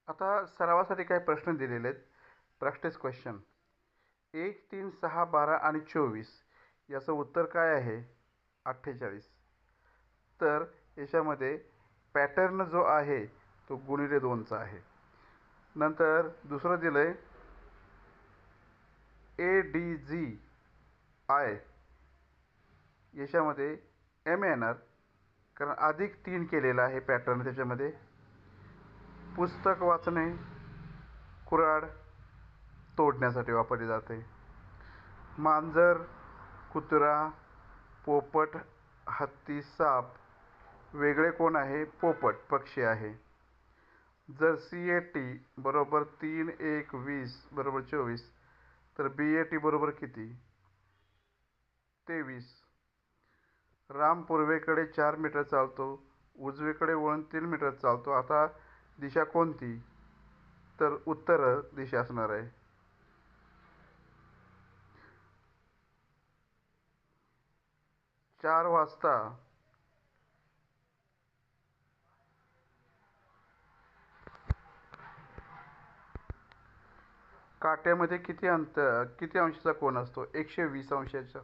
आता सरावासाठी काही प्रश्न दिलेले आहेत. Practice question. 1, 3, 6, 12 आणि 24 याचं उत्तर काय आहे? 48. तर याच्यामध्ये पॅटर्न जो आहे तो गुणिले 2चा आहे. नंतर दुसरं दिलं आहे ADGI याच्यामध्ये M येणार, कारण +3 केलेला आहे पॅटर्न त्याच्यामध्ये. पुस्तक वाचणे, कुऱ्हाड तोडण्यासाठी वापरली जाते. मांजर, कुत्रा, पोपट, हत्ती, साप वेगळे कोण आहे? पोपट, पक्षी आहे. जर CAT बरोबर 3, 1, 20 बरोबर 24 तर BAT बरोबर किती? 23. राम पूर्वेकडे 4 मीटर चालतो, उजवीकडे वळून 3 मीटर चालतो. आता दिशा कोणती? तर उत्तर दिशा असणार आहे. 4 वाजता काट्यामध्ये किती अंशाचा कोन असतो? 120 अंशाचा.